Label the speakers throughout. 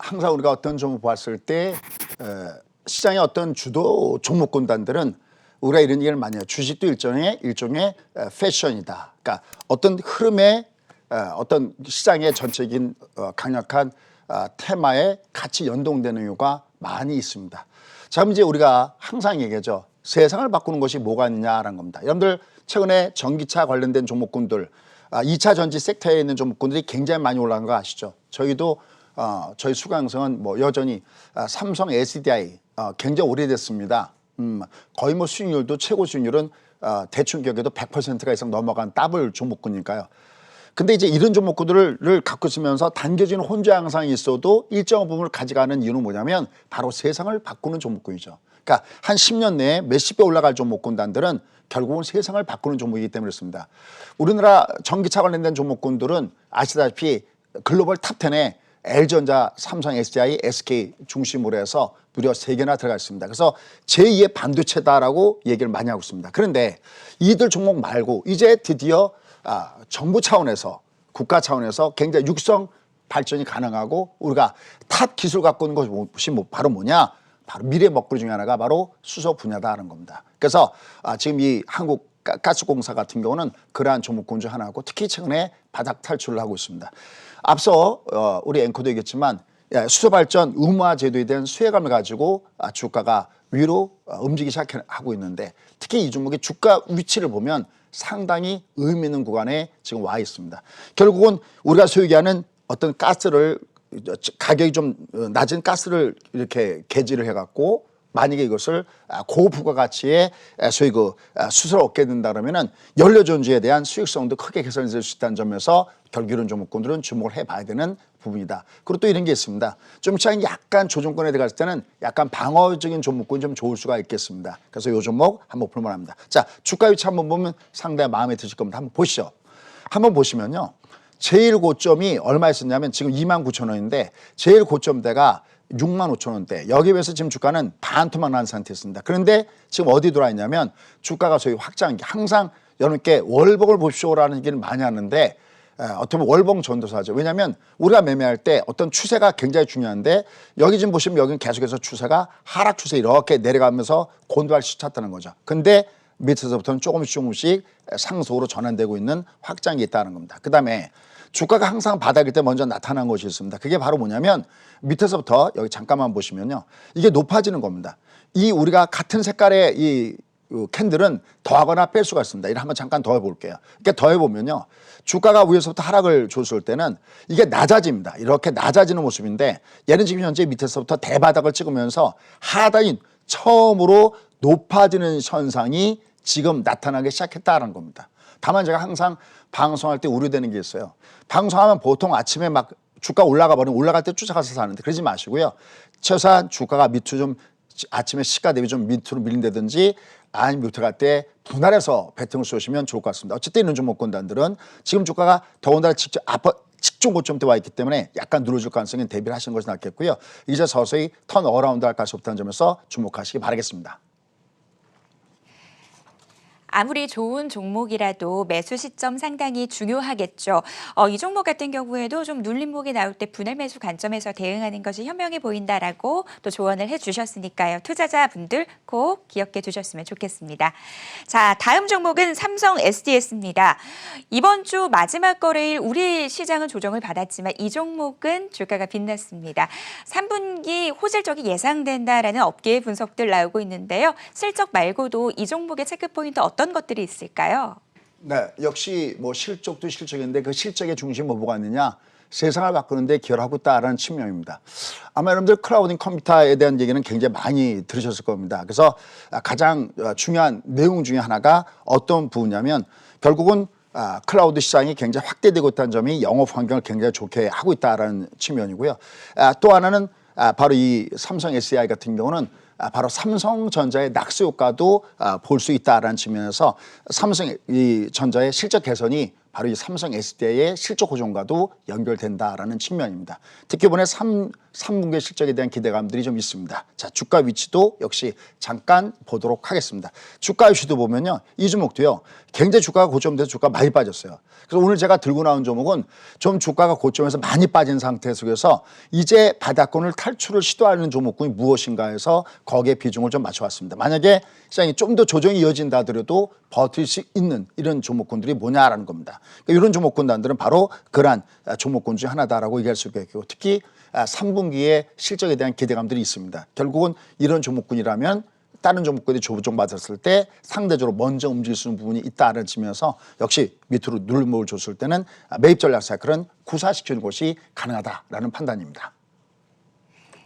Speaker 1: 항상 우리가 어떤 종목 봤을 때 시장의 어떤 주도 종목군단들은 우리가 이런 얘기를 많이 해요. 주식도 일종의 패션이다. 그러니까 어떤 흐름에 어떤 시장의 전체적인 강력한 테마에 같이 연동되는 이유가 많이 있습니다. 자, 그럼 이제 우리가 항상 얘기하죠. 세상을 바꾸는 것이 뭐가 있느냐라는 겁니다. 여러분들 최근에 전기차 관련된 종목군들, 2차 전지 섹터에 있는 종목군들이 굉장히 많이 올라간 거 아시죠? 저희도 저희 수강생은 뭐 여전히 삼성 SDI 굉장히 오래됐습니다. 거의 뭐 수익률도 최고 수익률은 대충 기억해도 100%가 이상 넘어간 더블 종목군이니까요. 근데 이제 이런 종목군들을 갖고 있으면서 단겨진 혼자 양상이 있어도 일정 부분을 가져가는 이유는 뭐냐면 바로 세상을 바꾸는 종목군이죠. 그러니까 한 10년 내에 몇십 배 올라갈 종목군단들은 결국은 세상을 바꾸는 종목이기 때문에 그렇습니다. 우리나라 전기차 관련된 종목군들은 아시다시피 글로벌 탑10에 LG전자, 삼성, SDI, SK 중심으로 해서 무려 3개나 들어가 있습니다. 그래서 제2의 반도체다라고 얘기를 많이 하고 있습니다. 그런데 이들 종목 말고 이제 드디어 정부 차원에서 국가 차원에서 굉장히 육성 발전이 가능하고 우리가 탑 기술 갖고 있는 것이 바로 뭐냐? 바로 미래 먹거리 중에 하나가 바로 수소 분야다라는 겁니다. 그래서 지금 이 한국가스공사 같은 경우는 그러한 종목군 중 하나고 특히 최근에 바닥 탈출을 하고 있습니다. 앞서 우리 앵커도 얘기했지만 수소 발전 의무화 제도에 대한 수혜감을 가지고 주가가 위로 움직이기 시작하고 있는데 특히 이 종목의 주가 위치를 보면 상당히 의미 있는 구간에 지금 와 있습니다. 결국은 우리가 소위 얘기하는 어떤 가스를 가격이 좀 낮은 가스를 이렇게 개지를 해갖고 만약에 이것을 고부가가치의 소위 수소를 얻게 된다 그러면은 연료전지에 대한 수익성도 크게 개선될 수 있다는 점에서 결국 이런 종목군들은 주목을 해봐야 되는 부분이다. 그리고 또 이런 게 있습니다. 좀 차이 약간 조정권에 들어갔을 때는 약간 방어적인 종목군이 좀 좋을 수가 있겠습니다. 그래서 이 종목 한번 볼만합니다. 자, 주가 위치 한번 보면 상당히 마음에 드실 겁니다. 한번 보시죠. 한번 보시면요. 제일 고점이 얼마였었냐면 지금 29,000원인데 제일 고점대가 65,000원대. 여기에 비해서 지금 주가는 반토막 난 상태였습니다. 그런데 지금 어디 들어와 있냐면 주가가 소위 확장, 항상 여러분께 월봉을 보십시오라는 얘기를 많이 하는데 어떻게 보면 월봉 전도사죠. 왜냐하면 우리가 매매할 때 어떤 추세가 굉장히 중요한데 여기 지금 보시면 여기는 계속해서 추세가 하락 추세 이렇게 내려가면서 곤두발 시쳤다는 거죠. 근데 밑에서부터는 조금씩 상승으로 전환되고 있는 확장이 있다는 겁니다. 그 다음에 주가가 항상 바닥일 때 먼저 나타난 것이 있습니다. 그게 바로 뭐냐면 밑에서부터 여기 잠깐만 보시면요. 이게 높아지는 겁니다. 이 우리가 같은 색깔의 이 캔들은 더하거나 뺄 수가 있습니다. 이를 한번 잠깐 더해 볼게요. 이렇게 더해 보면요. 주가가 위에서부터 하락을 줬을 때는 이게 낮아집니다. 이렇게 낮아지는 모습인데 얘는 지금 현재 밑에서부터 대바닥을 찍으면서 하단이 처음으로 높아지는 현상이 지금 나타나기 시작했다는 겁니다. 다만 제가 항상 방송할 때 우려되는 게 있어요. 방송하면 보통 아침에 막 주가 올라가 버리면 올라갈 때 쫓아가서 사는데 그러지 마시고요. 최소한 주가가 밑으로 좀 아침에 시가 대비 좀 밑으로 밀린다든지 아니면 밑으로 갈 때 분할해서 배팅을 쏘시면 좋을 것 같습니다. 어쨌든 이런 종목군단들은 지금 주가가 더군다나 직전 고점대 와 있기 때문에 약간 누러질 가능성에 대비를 하시는 것이 낫겠고요. 이제 서서히 턴 어라운드 할 가능성이 없다는 점에서 주목하시기 바라겠습니다.
Speaker 2: 아무리 좋은 종목이라도 매수 시점 상당히 중요하겠죠. 이 종목 같은 경우에도 좀 눌림목이 나올 때 분할 매수 관점에서 대응하는 것이 현명해 보인다라고 또 조언을 해주셨으니까요. 투자자분들 꼭 기억해 두셨으면 좋겠습니다. 자, 다음 종목은 삼성 SDS입니다. 이번 주 마지막 거래일 우리 시장은 조정을 받았지만 이 종목은 주가가 빛났습니다. 3분기 호실적이 예상된다라는 업계의 분석들 나오고 있는데요. 실적 말고도 이 종목의 체크포인트 어떤 것들이 있을까요?
Speaker 1: 네, 역시 뭐 실적도 실적인데 그 실적의 중심은 뭐가 있느냐? 세상을 바꾸는데 기여를 하고 있다라는 측면입니다. 아마 여러분들 클라우딩 컴퓨터에 대한 얘기는 굉장히 많이 들으셨을 겁니다. 그래서 가장 중요한 내용 중에 하나가 어떤 부분이냐면 결국은 클라우드 시장이 굉장히 확대되고 있다는 점이 영업 환경을 굉장히 좋게 하고 있다는 측면이고요. 또 하나는 바로 이 삼성 SDI 같은 경우는 바로 삼성전자의 낙수 효과도 볼 수 있다라는 측면에서 삼성전자의 실적 개선이 바로 이 삼성 SDI의 실적 호전과도 연결된다라는 측면입니다. 특히 이번에 3분기 실적에 대한 기대감들이 좀 있습니다. 자, 주가 위치도 역시 잠깐 보도록 하겠습니다. 주가 위치도 보면요. 이 종목도요. 굉장히 주가가 고점돼서 주가가 많이 빠졌어요. 그래서 오늘 제가 들고 나온 종목은 좀 주가가 고점에서 많이 빠진 상태 속에서 이제 바닥권을 탈출을 시도하는 종목군이 무엇인가 해서 거기에 비중을 좀 맞춰왔습니다. 만약에 시장이 좀 더 조정이 이어진다 하더라도 버틸 수 있는 이런 종목군들이 뭐냐라는 겁니다. 그러니까 이런 종목군단들은 바로 그러한 종목군 중 하나다라고 얘기할 수 있겠고 특히 3분기의 실적에 대한 기대감들이 있습니다. 결국은 이런 종목군이라면 다른 종목군이 조정받았을 때 상대적으로 먼저 움직일 수 있는 부분이 있다는 측면에서 역시 밑으로 눌림목을 줬을 때는 매입 전략 사이클은 구사시키는 것이 가능하다라는 판단입니다.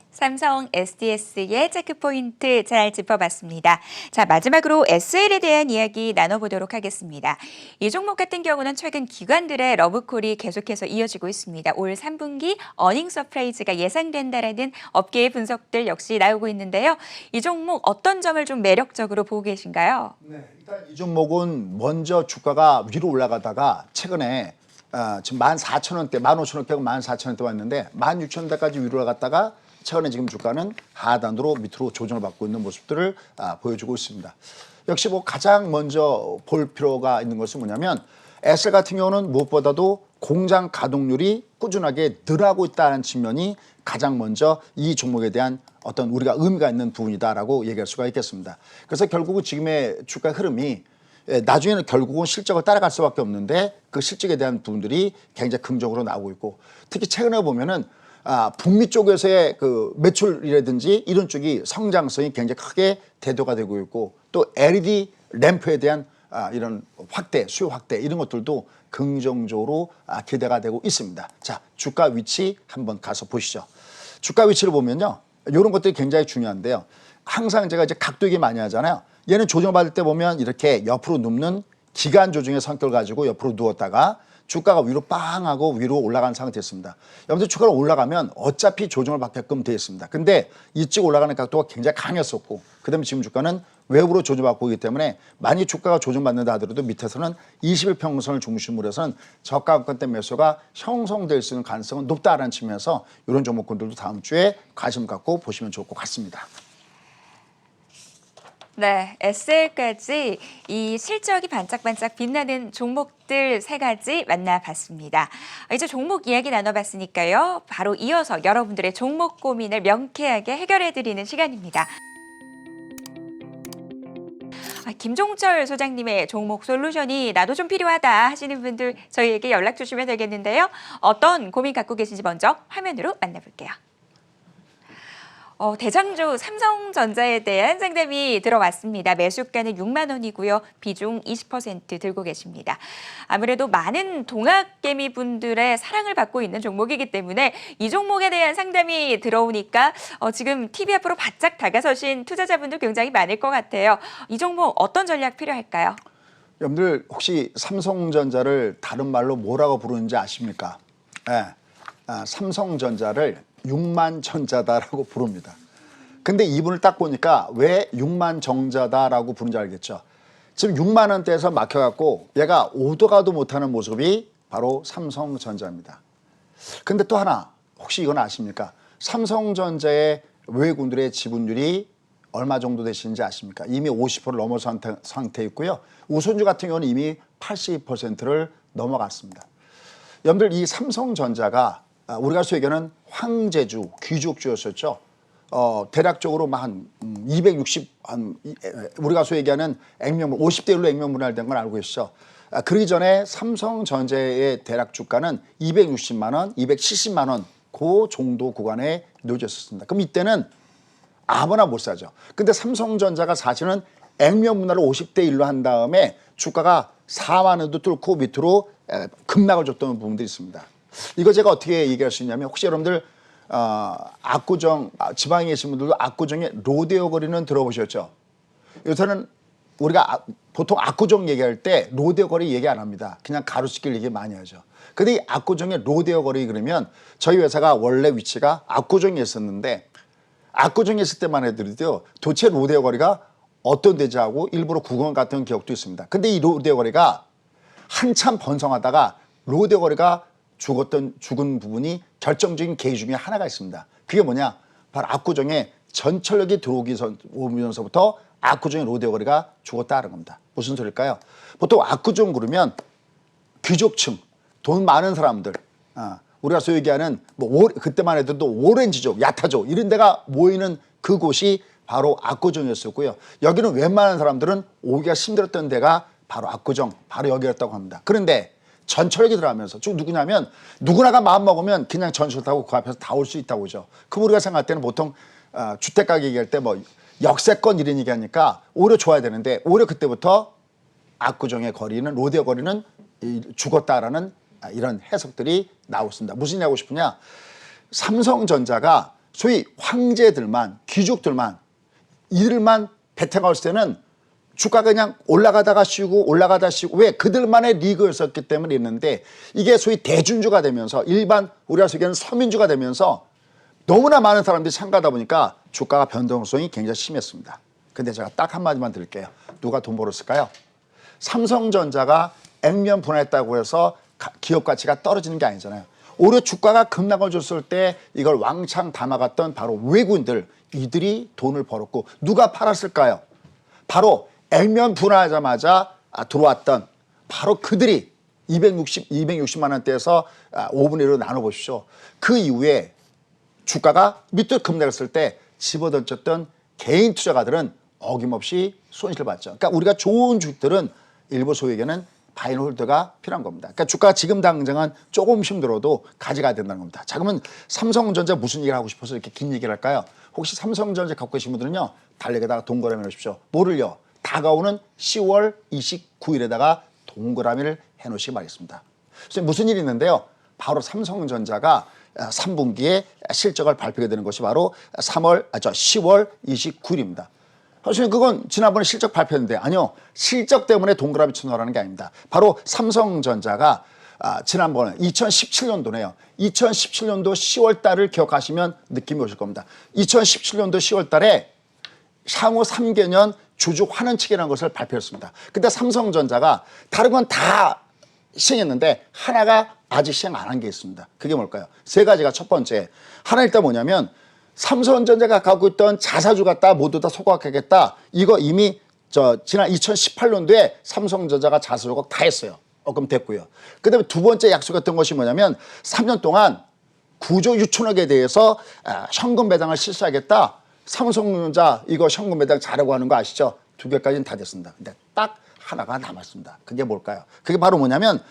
Speaker 2: 삼성 SDS의 체크포인트 잘 짚어봤습니다. 자, 마지막으로 SL에 대한 이야기 나눠보도록 하겠습니다. 이 종목 같은 경우는 최근 기관들의 러브콜이 계속해서 이어지고 있습니다. 올 3분기 어닝 서프라이즈가 예상된다라는 업계의 분석들 역시 나오고 있는데요. 이 종목 어떤 점을 좀 매력적으로 보고 계신가요?
Speaker 1: 네, 일단 이 종목은 먼저 주가가 위로 올라가다가 최근에 지금 14,000원대, 15,000원대고 14,000원대 왔는데 16,000원대까지 위로 올라갔다가 최근에 지금 주가는 하단으로 밑으로 조정을 받고 있는 모습들을 보여주고 있습니다. 역시 뭐 가장 먼저 볼 필요가 있는 것은 뭐냐면 SL 같은 경우는 무엇보다도 공장 가동률이 꾸준하게 늘어나고 있다는 측면이 가장 먼저 이 종목에 대한 어떤 우리가 의미가 있는 부분이다라고 얘기할 수가 있겠습니다. 그래서 결국은 지금의 주가 흐름이 나중에는 결국은 실적을 따라갈 수밖에 없는데 그 실적에 대한 부분들이 굉장히 긍정적으로 나오고 있고 특히 최근에 보면은 북미 쪽에서의 그 매출이라든지 이런 쪽이 성장성이 굉장히 크게 대두가 되고 있고 또 LED 램프에 대한 이런 확대, 수요 확대 이런 것들도 긍정적으로 기대가 되고 있습니다. 자, 주가 위치 한번 가서 보시죠. 주가 위치를 보면요. 이런 것들이 굉장히 중요한데요. 항상 제가 이제 각도 얘기 많이 하잖아요. 얘는 조정받을 때 보면 이렇게 옆으로 눕는 기간 조정의 성격을 가지고 옆으로 누웠다가 주가가 위로 빵 하고 위로 올라가는 상태였습니다. 여러분들 주가가 올라가면 어차피 조정을 받게끔 되어 있습니다. 근데 이쪽 올라가는 각도가 굉장히 강했었고 그다음에 지금 주가는 외부로 조정받고 있기 때문에 만약 주가가 조정받는다 하더라도 밑에서는 21평선을 중심으로 해서는 저가권대 매수가 형성될 수 있는 가능성은 높다라는 측면에서 이런 종목군들도 다음 주에 관심 갖고 보시면 좋을 것 같습니다.
Speaker 2: 네, SL까지 이 실적이 반짝반짝 빛나는 종목들 3가지 만나봤습니다. 이제 종목 이야기 나눠봤으니까요. 바로 이어서 여러분들의 종목 고민을 명쾌하게 해결해드리는 시간입니다. 김종철 소장님의 종목 솔루션이 나도 좀 필요하다 하시는 분들 저희에게 연락 주시면 되겠는데요. 어떤 고민 갖고 계신지 먼저 화면으로 만나볼게요. 대장주 삼성전자에 대한 상담이 들어왔습니다. 매수가는 6만 원이고요. 비중 20% 들고 계십니다. 아무래도 많은 동학개미 분들의 사랑을 받고 있는 종목이기 때문에 이 종목에 대한 상담이 들어오니까 지금 TV 앞으로 바짝 다가서신 투자자분들 굉장히 많을 것 같아요. 이 종목 어떤 전략 필요할까요?
Speaker 1: 여러분들 혹시 삼성전자를 다른 말로 뭐라고 부르는지 아십니까? 네. 삼성전자를 6만 전자다라고 부릅니다. 근데 이분을 딱 보니까 왜 6만 정자다라고 부른지 알겠죠? 지금 6만 원대에서 막혀갖고 얘가 오도 가도 못하는 모습이 바로 삼성전자입니다. 근데 또 하나 혹시 이건 아십니까? 삼성전자의 외국인들의 지분율이 얼마 정도 되시는지 아십니까? 이미 50%를 넘어선 상태 있고요. 우선주 같은 경우는 이미 80%를 넘어갔습니다. 여러분들 이 삼성전자가 우리가 소위 얘기하는 황제주, 귀족주였었죠. 대략적으로 한 260, 우리가 소위 얘기하는 액면물, 50대 1로 액면분할된 건 알고 계시죠. 그러기 전에 삼성전자의 대략 주가는 260만 원, 270만 원, 그 정도 구간에 놓여졌습니다. 그럼 이때는 아무나 못 사죠. 근데 삼성전자가 사실은 액면분할을 50대 1로 한 다음에 주가가 4만 원도 뚫고 밑으로 급락을 줬던 부분들이 있습니다. 이거 제가 어떻게 얘기할 수 있냐면 혹시 여러분들 압구정 지방에 계신 분들도 압구정의 로데오 거리는 들어보셨죠? 요새는 우리가 보통 압구정 얘기할 때 로데오 거리 얘기 안 합니다. 그냥 가로수길 얘기 많이 하죠. 근데 이 압구정의 로데오 거리 그러면 저희 회사가 원래 위치가 압구정에 있었는데 압구정에 있을 때만 해도 도대체 로데오 거리가 어떤 데지 하고 일부러 구경 갔던 기억도 있습니다. 근데 이 로데오 거리가 한참 번성하다가 롯데 거리가 죽은 부분이 결정적인 계기 중에 하나가 있습니다. 그게 뭐냐? 바로 압구정에 전철역이 오면서부터 압구정의 롯데 거리가 죽었다는 겁니다. 무슨 소리일까요? 보통 압구정 그러면 귀족층, 돈 많은 사람들, 우리가 소위 얘기하는 그때만 해도 오렌지족, 야타족 이런 데가 모이는 그곳이 바로 압구정이었었고요. 여기는 웬만한 사람들은 오기가 힘들었던 데가 바로 압구정, 바로 여기였다고 합니다. 그런데 전철역이 들어가면서 쭉 누구냐면 누구나가 마음 먹으면 그냥 전철 타고 그 앞에서 다 올 수 있다고 그러죠. 그럼 우리가 생각할 때는 보통 주택가격 얘기할 때 뭐 역세권 이런 얘기하니까 오히려 좋아야 되는데 오히려 그때부터 압구정의 거리는 롯데 거리는 죽었다라는 이런 해석들이 나오고 있습니다. 무슨 얘기하고 싶으냐? 삼성전자가 소위 황제들만 귀족들만 이들만 배팅하고 있을 때는 주가가 그냥 올라가다가 쉬고 올라가다 쉬고 왜 그들만의 리그였었기 때문에 있는데 이게 소위 대중주가 되면서 일반 우리가 소개하는 서민주가 되면서 너무나 많은 사람들이 참가하다 보니까 주가가 변동성이 굉장히 심했습니다. 근데 제가 딱 한마디만 드릴게요. 누가 돈 벌었을까요? 삼성전자가 액면 분할했다고 해서 기업 가치가 떨어지는 게 아니잖아요. 오히려 주가가 급락을 줬을 때 이걸 왕창 담아갔던 바로 외국인들 이들이 돈을 벌었고 누가 팔았을까요? 바로 액면 분할하자마자 들어왔던 바로 그들이 260만 원대에서 5분의 1로 나눠보십시오. 그 이후에 주가가 밑으로 급락했을 때 집어던졌던 개인 투자가들은 어김없이 손실을 봤죠. 그러니까 우리가 좋은 주들은 일부 소유에게는 바이홀더가 필요한 겁니다. 그러니까 주가가 지금 당장은 조금 힘들어도 가져가야 된다는 겁니다. 자, 그러면 삼성전자 무슨 얘기를 하고 싶어서 이렇게 긴 얘기를 할까요? 혹시 삼성전자 갖고 계신 분들은요, 달력에다가 동그라미 해놓으십시오. 뭐를요? 다가오는 10월 29일에다가 동그라미를 해놓으시기 바라겠습니다. 그래서 무슨 일이 있는데요? 바로 삼성전자가 3분기에 실적을 발표하게 되는 것이 바로 10월 29일입니다. 사실 그건 지난번에 실적 발표했는데 아니요. 실적 때문에 동그라미 쳐넣으라는 게 아닙니다. 바로 삼성전자가 지난번에 2017년도네요. 2017년도 10월 달을 기억하시면 느낌이 오실 겁니다. 2017년도 10월 달에 향후 3개년 주주 환원칙이라는 것을 발표했습니다. 근데 삼성전자가 다른 건 다 시행했는데 하나가 아직 시행 안 한 게 있습니다. 그게 뭘까요? 세 가지가 첫 번째. 하나 일단 뭐냐면 삼성전자가 갖고 있던 자사주 갖다 모두 다 소각하겠다. 이거 이미 지난 2018년도에 삼성전자가 자사 소각 다 했어요. 그럼 됐고요. 그 다음에 두 번째 약속했던 것이 뭐냐면 3년 동안 9조 6천억에 대해서 현금 배당을 실시하겠다. 삼성전자 이거 현금 배당 잘하고 하는 거 아시죠? 두 개까지는 다 됐습니다. 근데 딱 하나가 남았습니다. 그게 뭘까요? 그게 바로 뭐냐면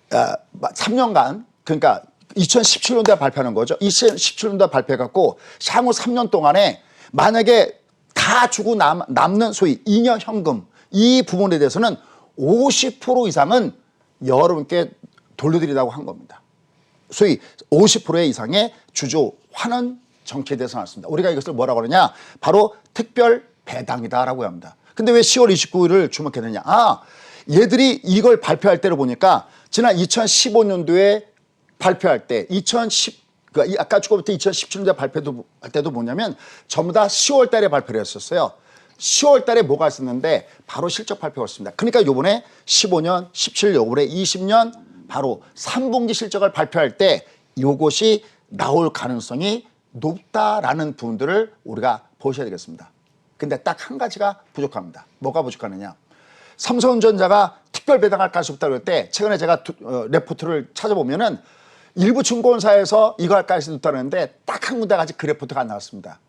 Speaker 1: 3년간 그러니까 2017년도에 발표하는 거죠. 2017년도에 발표해갖고 향후 3년 동안에 만약에 다 주고 남는 소위 잉여 현금 이 부분에 대해서는 50% 이상은 여러분께 돌려드리라고 한 겁니다. 소위 50% 이상의 주주 환원 정책에 대해서 나왔습니다. 우리가 이것을 뭐라고 그러냐? 바로 특별 배당이다라고 합니다. 근데 왜 10월 29일을 주목했느냐? 얘들이 이걸 발표할 때를 보니까 지난 2015년도에 발표할 때 아까 조금부터 2017년도에 발표할 때도 뭐냐면 전부 다 10월 달에 발표를 했었어요. 10월 달에 뭐가 있었는데 바로 실적 발표가 있습니다. 그러니까 요번에 15년, 17, 요번에 20년 바로 3분기 실적을 발표할 때 요것이 나올 가능성이 높다라는 부분들을 우리가 보셔야 되겠습니다. 근데 딱 한 가지가 부족합니다. 뭐가 부족하느냐? 삼성전자가 특별 배당할 가능성이 없다고 할 때 최근에 제가 레포트를 찾아보면은 일부 증권사에서 이거 할 가능성이 높다는데 딱 한 군데 아직 그 레포트가 안 나왔습니다.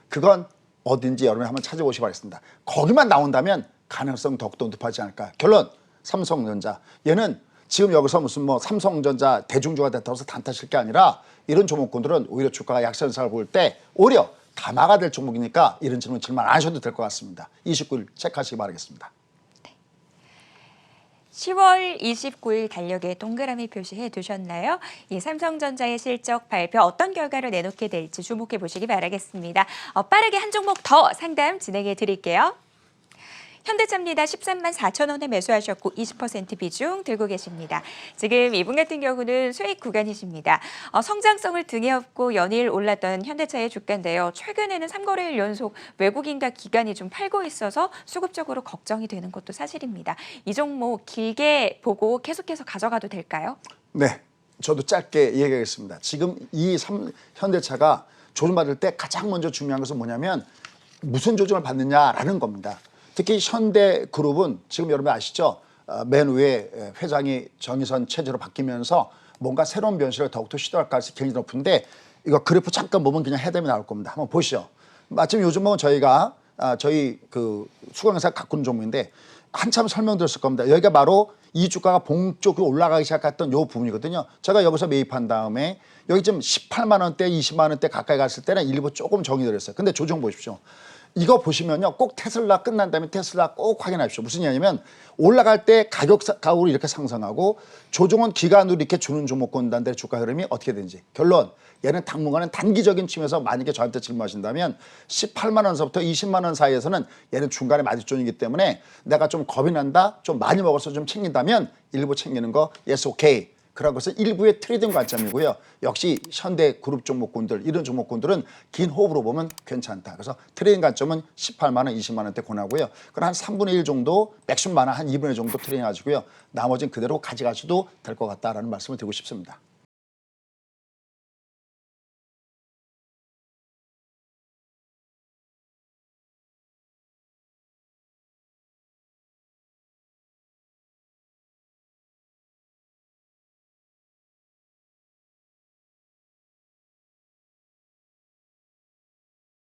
Speaker 1: 그건 어딘지 여러분이 한번 찾아보시기 바라겠습니다. 거기만 나온다면 가능성 더욱더 높아지지 않을까. 결론 삼성전자 얘는 지금 여기서 무슨 삼성전자 대중주가 됐다고 해서 단타칠 게 아니라 이런 종목군들은 오히려 주가가 약세 현상을 볼 때 오히려 담화가 될 종목이니까 이런 질문 안 하셔도 될 것 같습니다. 29일 체크하시기 바라겠습니다.
Speaker 2: 10월 29일 달력에 동그라미 표시해 두셨나요? 이 삼성전자의 실적 발표 어떤 결과를 내놓게 될지 주목해 보시기 바라겠습니다. 빠르게 한 종목 더 상담 진행해 드릴게요. 현대차입니다. 13만 4천 원에 매수하셨고 20% 비중 들고 계십니다. 지금 이분 같은 경우는 수익 구간이십니다. 성장성을 등에 업고 연일 올랐던 현대차의 주가인데요. 최근에는 3거래일 연속 외국인과 기관이 좀 팔고 있어서 수급적으로 걱정이 되는 것도 사실입니다. 이 종목 길게 보고 계속해서 가져가도 될까요?
Speaker 1: 네, 저도 짧게 얘기하겠습니다. 지금 현대차가 조정받을 때 가장 먼저 중요한 것은 뭐냐면 무슨 조정을 받느냐라는 겁니다. 특히 현대그룹은 지금 여러분 아시죠? 맨 위에 회장이 정의선 체제로 바뀌면서 뭔가 새로운 변신을 더욱더 시도할 가능성이 굉장히 높은데 이거 그래프 잠깐 보면 그냥 해담이 나올 겁니다. 한번 보시죠. 마침 요즘은 저희가 저희 그 수강사 가꾸는 종목인데 한참 설명드렸을 겁니다. 여기가 바로 이 주가가 본격적으로 올라가기 시작했던 요 부분이거든요. 제가 여기서 매입한 다음에 여기 지금 18만 원대, 20만 원대 가까이 갔을 때는 일부 조금 정리드렸어요. 근데 조정 보십시오. 이거 보시면요. 꼭 테슬라 끝난 다음에 테슬라 꼭 확인하십시오. 무슨 얘기냐면 올라갈 때 가격으로 이렇게 상승하고 조정은 기간으로 이렇게 주는 종목군단들의 주가 흐름이 어떻게 되는지. 결론. 얘는 당분간은 단기적인 측면에서 만약에 저한테 질문하신다면 18만 원서부터 20만 원 사이에서는 얘는 중간에 마디존이기 때문에 내가 좀 겁이 난다, 좀 많이 먹어서 좀 챙긴다면 일부 챙기는 거 yes okay. 그런 것은 일부의 트레이딩 관점이고요. 역시 현대그룹 종목군들 이런 종목군들은 긴 호흡으로 보면 괜찮다. 그래서 트레이딩 관점은 18만 원, 20만 원대 권하고요. 그럼 한 3분의 1 정도 맥심 많아 한 2분의 1 정도 트레이딩 하시고요. 나머지는 그대로 가져가셔도 될 것 같다라는 말씀을 드리고 싶습니다.